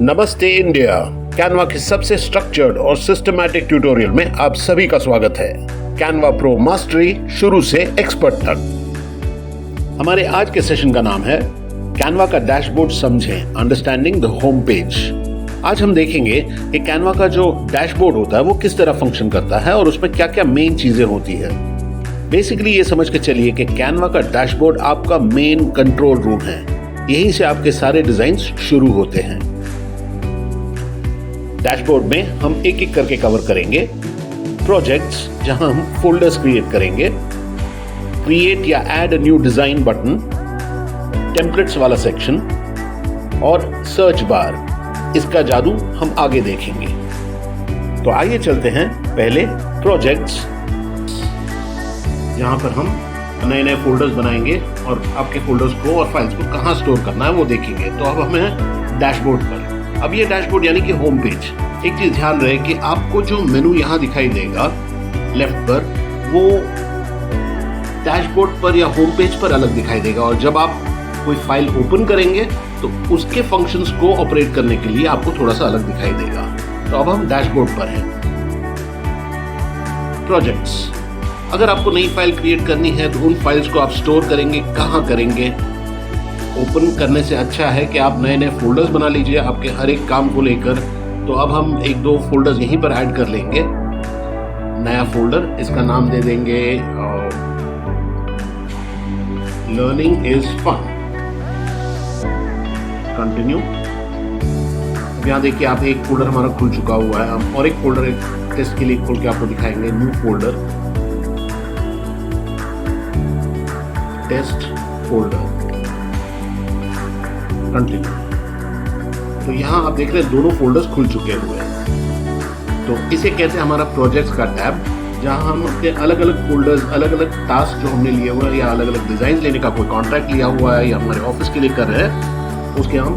नमस्ते India. Canva के सबसे स्ट्रक्चर्ड और सिस्टमैटिक ट्यूटोरियल में आप सभी का स्वागत है। कैनवा प्रो मास्टरी शुरू से एक्सपर्ट तक। हमारे आज के सेशन का नाम है कैनवा का डैशबोर्ड समझें, अंडरस्टैंडिंग द होम पेज। आज हम देखेंगे कि कैनवा का जो डैशबोर्ड होता है वो किस तरह फंक्शन करता है और उसमें क्या क्या मेन चीजें होती है। बेसिकली ये समझ के चलिए कि कैनवा का डैशबोर्ड आपका मेन कंट्रोल रूम है। यहीं से आपके सारे डिजाइन्स शुरू होते हैं। डैशबोर्ड में हम एक एक करके कवर करेंगे। प्रोजेक्ट्स, जहां हम फोल्डर्स क्रिएट करेंगे, क्रिएट या add a new design button, templates वाला सेक्शन और सर्च बार। इसका जादू हम आगे देखेंगे। तो आइए चलते हैं पहले प्रोजेक्ट्स, जहां पर हम नए नए फोल्डर्स बनाएंगे और आपके फोल्डर्स को और फाइल्स को कहां स्टोर करना है वो देखेंगे। तो अब हमें डैशबोर्ड पर। अब ये डैशबोर्ड यानी कि होम पेज। एक चीज ध्यान रहे कि आपको जो मेनू यहाँ दिखाई देगा लेफ्ट पर, वो डैशबोर्ड पर या होम पेज पर अलग दिखाई देगा। और जब आप कोई फाइल ओपन करेंगे तो उसके फंक्शंस को ऑपरेट करने के लिए आपको थोड़ा सा अलग दिखाई देगा। तो अब हम डैशबोर्ड पर हैं। प्रोजेक्ट्स, अगर आपको नई फाइल क्रिएट करनी है तो उन फाइल्स को आप स्टोर करेंगे, कहाँ करेंगे? ओपन करने से अच्छा है कि आप नए नए फोल्डर्स बना लीजिए आपके हर एक काम को लेकर। तो अब हम एक दो फोल्डर्स यहीं पर ऐड कर लेंगे। नया फोल्डर, इसका नाम दे देंगे लर्निंग इज फन। कंटिन्यू। अब यहाँ देखिए आप एक फोल्डर हमारा खुल चुका हुआ है। हम और एक फोल्डर एक टेस्ट के लिए खोल के आपको दिखाएंगे। New folder, test folder, continue. तो यहाँ आप देख रहे हैं दोनों फोल्डर्स खुल चुके हुए हैं। तो इसे कहते हैं हमारा प्रोजेक्ट्स का टैब, जहाँ हम अपने अलग अलग फोल्डर्स, अलग अलग टास्क जो हमने लिए हुए हैं या अलग अलग डिजाइन लेने का कोई कॉन्ट्रैक्ट लिया हुआ है या हमारे ऑफिस के लिए कर रहे हैं, उसके हम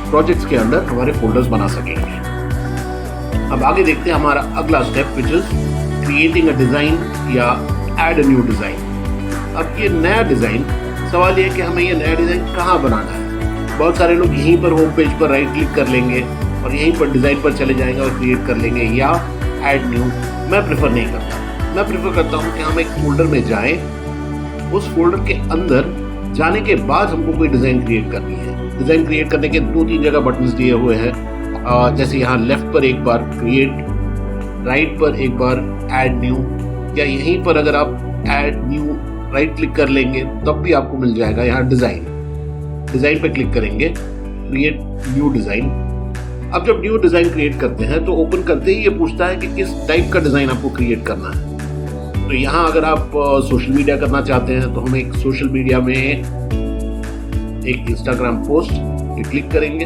प्रोजेक्ट्स के अंदर हमारे फोल्डर्स बना सकेंगे। अब आगे देखते हैं हमारा अगला step, which is creating a design या एड अ न्यू डिजाइन। अब ये नया डिजाइन, सवाल ये है कि हमें ये नया डिजाइन कहाँ बनाना है। बहुत सारे लोग यहीं पर होम पेज पर राइट क्लिक कर लेंगे और यहीं पर डिजाइन पर चले जाएंगे और क्रिएट कर लेंगे या ऐड न्यू। मैं प्रेफर नहीं करता। मैं प्रेफर करता हूँ कि हम एक फोल्डर में जाएं, उस फोल्डर के अंदर जाने के बाद हमको कोई डिजाइन क्रिएट करनी है। डिजाइन क्रिएट करने के 2-3 जगह बटन्स दिए हुए हैं। जैसे यहाँ लेफ्ट पर एक बार क्रिएट, राइट पर एक बार ऐड न्यू, या यहीं पर अगर आप ऐड न्यू राइट क्लिक कर लेंगे तब भी आपको मिल जाएगा यहाँ डिजाइन। डिजाइन पे क्लिक करेंगे, क्रिएट न्यू डिजाइन। अब जब न्यू डिजाइन क्रिएट करते हैं तो ओपन करते ही ये पूछता है कि किस टाइप का डिजाइन आपको क्रिएट करना है। तो यहाँ अगर आप सोशल मीडिया करना चाहते हैं तो हम एक सोशल मीडिया में एक इंस्टाग्राम पोस्ट पे क्लिक करेंगे।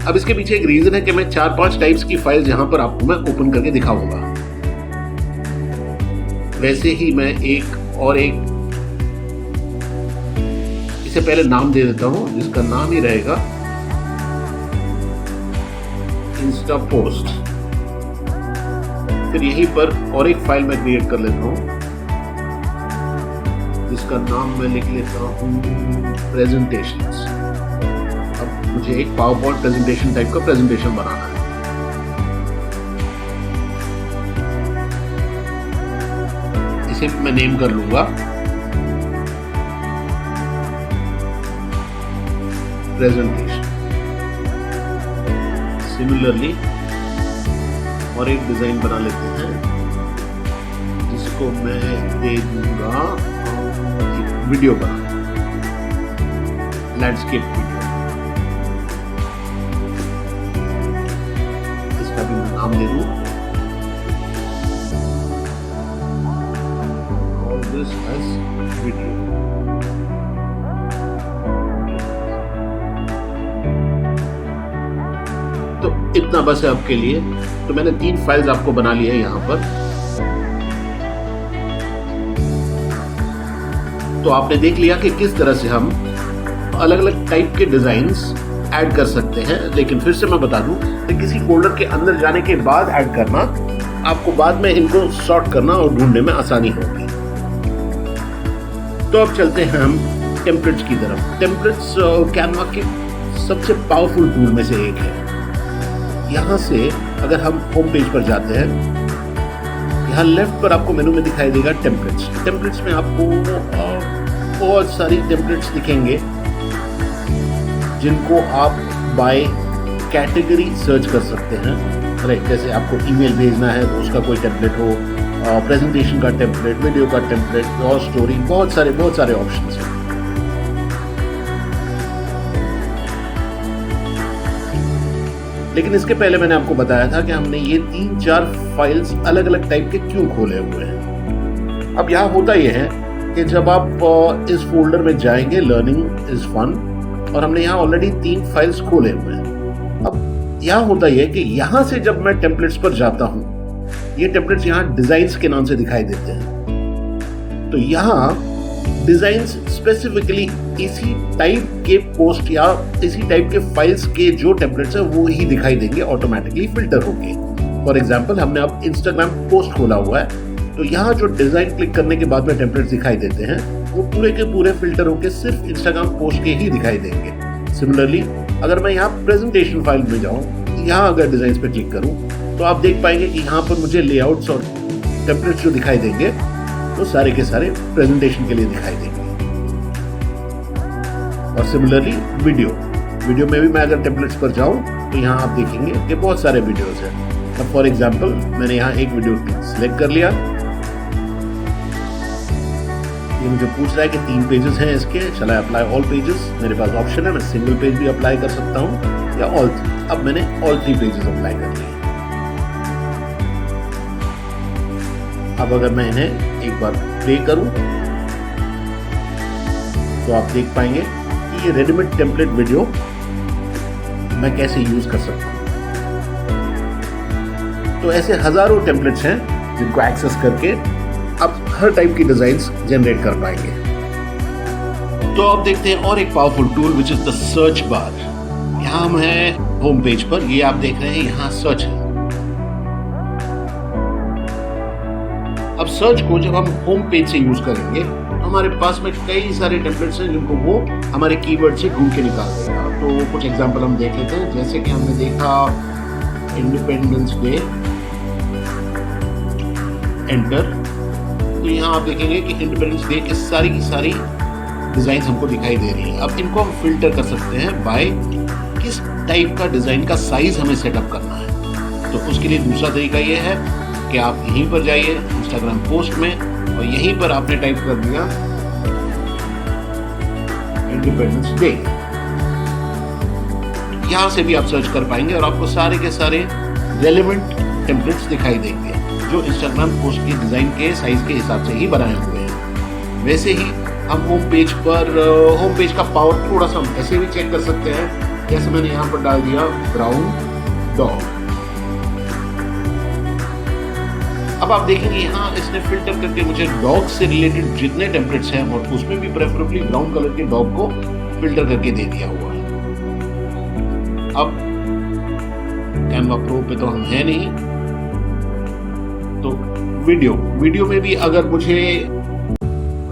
अब इसके पीछे एक रीजन है कि मैं 4-5 टाइप्स की फाइल्स यहाँ पर आपको मैं ओपन करके दिखाऊंगा। वैसे ही मैं एक इसे पहले नाम दे देता हूं, जिसका नाम ही रहेगा इंस्टा पोस्ट। फिर यहीं पर और एक फाइल मैं क्रिएट कर लेता हूं, जिसका नाम मैं लिख लेता हूं प्रेजेंटेशंस। अब मुझे एक पावर पॉइंट प्रेजेंटेशन टाइप का प्रेजेंटेशन बनाना है। इसे मैं नेम कर लूंगा प्रेजेंटेशन। सिमिलरली और एक डिजाइन बना लेते हैं, जिसको मैं दे दूंगा एक वीडियो बना, लैंडस्केप वीडियो। इसका भी मैं नाम दे दूं ऑल दिस एज वीडियो। तो इतना बस है आपके लिए। तो मैंने 3 फाइल्स आपको बना ली है यहाँ पर। तो आपने देख लिया कि किस तरह से हम अलग अलग टाइप के डिजाइन्स ऐड कर सकते हैं। लेकिन फिर से मैं बता दूं कि किसी फोल्डर के अंदर जाने के बाद ऐड करना, आपको बाद में इनको सॉर्ट करना और ढूंढने में आसानी होगी। तो अब चलते हैं हम टेम्पलेट्स की तरफ। टेम्पलेट्स कैनवा के सबसे पावरफुल टूल में से एक है। यहाँ से अगर हम होम पेज पर जाते हैं, यहाँ लेफ्ट पर आपको मेनू में दिखाई देगा टेम्पलेट्स। टेम्पलेट्स में आपको बहुत सारी टेम्पलेट्स दिखेंगे जिनको आप बाय कैटेगरी सर्च कर सकते हैं। राइट, जैसे आपको ईमेल भेजना है तो उसका कोई टेम्पलेट हो, प्रेजेंटेशन का टेम्पलेट, वीडियो का टेम्पलेट और स्टोरी, बहुत सारे ऑप्शंस हैं। लेकिन इसके पहले मैंने आपको बताया था कि हमने ये 3-4 फाइल्स अलग अलग टाइप के क्यों खोले हुए हैं। अब यहाँ होता यह है कि जब आप इस फोल्डर में जाएंगे लर्निंग इज फन, और हमने यहाँ ऑलरेडी 3 फाइल्स खोले हुए हैं। अब यहाँ होता यह है कि यहाँ से जब मैं टेम्पलेट्स पर जाता हूँ, ये टेम्पलेट्स यहाँ डिजाइन्स के नाम से दिखाई देते हैं। तो यहाँ डिजाइन्स स्पेसिफिकली इसी टाइप के पोस्ट या इसी टाइप के फाइल्स के जो टेम्पलेट्स हैं वो ही दिखाई देंगे, ऑटोमेटिकली फिल्टर होंगे। फॉर एग्जांपल, हमने अब इंस्टाग्राम पोस्ट खोला हुआ है, तो यहाँ जो डिजाइन क्लिक करने के बाद में टेम्पलेट्स दिखाई देते हैं वो पूरे के पूरे फिल्टर होकर सिर्फ इंस्टाग्राम पोस्ट के ही दिखाई देंगे। सिमिलरली, अगर मैं यहाँ प्रेजेंटेशन फाइल में जाऊँ, यहाँ अगर डिजाइन पे क्लिक करूँ तो आप देख पाएंगे कि यहाँ पर मुझे लेआउट्स और टेम्पलेट्स जो दिखाई देंगे वो सारे के सारे प्रेजेंटेशन के लिए दिखाई देंगे। और सिमिलरली वीडियो में भी मैं अगर टेम्पलेट्स पर जाऊं तो यहाँ आप देखेंगे कि बहुत सारे वीडियोस हैं। अब फॉर एग्जांपल, मैंने यहाँ एक वीडियो सिलेक्ट कर लिया। ये मुझे पूछ रहा है कि 3 पेजेस हैं इसके, चला अप्लाई ऑल पेजेस। मेरे पास ऑप्शन है, मैं सिंगल पेज भी अप्लाई कर सकता हूँ या ऑल। अब मैंने ऑल 3 पेजेस अप्लाई कर लिए। अब अगर मैं इन्हें एक बार प्ले करूं तो आप देख पाएंगे कि ये रेडीमेड टेम्पलेट वीडियो मैं कैसे यूज कर सकता हूं। तो ऐसे हजारों टेम्पलेट्स हैं जिनको एक्सेस करके आप हर टाइप की डिजाइन्स जनरेट कर पाएंगे। तो आप देखते हैं और एक powerful tool which is the search bar. यहाँ हम हैं होम पेज पर, ये आप देख रहे हैं यहाँ सर्च है। अब सर्च को जब हम होम पेज से यूज करेंगे तो हमारे पास में कई सारे टेम्पलेट्स हैं जिनको वो हमारे कीवर्ड से ढूंढ के निकाल देगा। तो कुछ एग्जांपल हम देख लेते हैं। जैसे कि हमने देखा इंडिपेंडेंस डे, एंटर, तो यहाँ आप देखेंगे कि इंडिपेंडेंस डे की सारी डिजाइन हमको दिखाई दे रही है। अब इनको हम फिल्टर कर सकते हैं बाय किस टाइप का डिजाइन का साइज हमें सेटअप करना है। तो उसके लिए दूसरा तरीका यह है कि आप यहीं पर जाइए इंस्टाग्राम पोस्ट में और यहीं पर आपने टाइप कर दिया इंडिपेंडेंस डे। यहां से भी आप सर्च कर पाएंगे और आपको सारे के सारे रेलेवेंट टेम्पलेट्स दिखाई देंगे जो इंस्टाग्राम पोस्ट की डिजाइन के साइज के हिसाब से ही बनाए हुए हैं। वैसे ही हम होम पेज का पावर थोड़ा सा हम ऐसे भी चेक कर सकते हैं। जैसे मैंने यहाँ पर डाल दिया ब्राउन डॉग। अब आप देखेंगे यहाँ इसने फिल्टर करके मुझे डॉग से रिलेटेड जितने टेम्पलेट्स हैं और उसमें भी प्रेफरेबली ब्राउन कलर के डॉग को फिल्टर करके दे दिया हुआ है। अब कैनवा प्रो पे तो हम है नहीं, तो वीडियो में भी अगर मुझे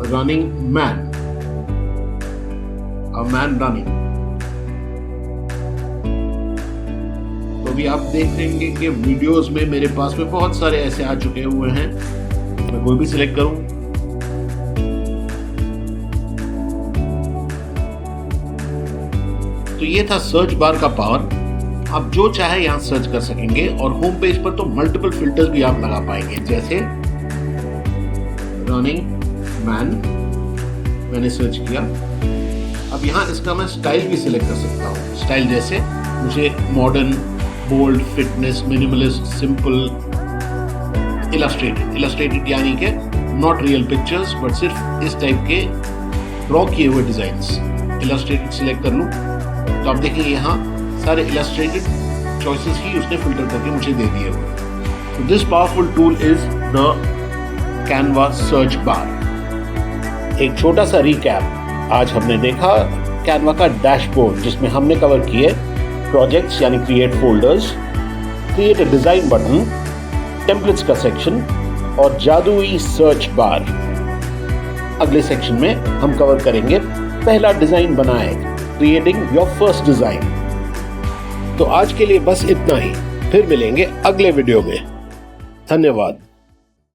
रनिंग मैन रनिंग, तो भी आप देख लेंगे कि वीडियोस में मेरे पास में बहुत सारे ऐसे आ चुके हुए हैं। मैं कोई भी सिलेक्ट करूं, तो ये था सर्च बार का पावर। आप जो चाहे यहां सर्च कर सकेंगे और होम पेज पर तो मल्टीपल फिल्टर्स भी आप लगा पाएंगे। जैसे रनिंग मैन मैंने सर्च किया। अब यहां इसका मैं स्टाइल भी सिलेक्ट कर सकता हूं। स्टाइल जैसे मुझे modern, bold, fitness, minimalist, simple, illustrated यानी कि नॉट रियल पिक्चर्स बट सिर्फ इस टाइप के ड्रॉ किए हुए डिजाइन्स। इलस्ट्रेटेड सिलेक्ट कर लूं तो आप देखेंगे यहाँ सारे इलस्ट्रेटेड चॉइसेस ही उसने फिल्टर करके मुझे दे दिए हुए। This powerful tool is the Canva search bar. एक छोटा सा रिकैप। आज हमने देखा कैनवा का डैशबोर्ड जिसमें हमने कवर किए प्रोजेक्ट्स यानी create folders, create a design button, templates का सेक्शन और जादुई सर्च बार। अगले सेक्शन में हम कवर करेंगे पहला डिजाइन बनाए, क्रिएटिंग योर फर्स्ट डिजाइन। तो आज के लिए बस इतना ही, फिर मिलेंगे अगले वीडियो में। धन्यवाद।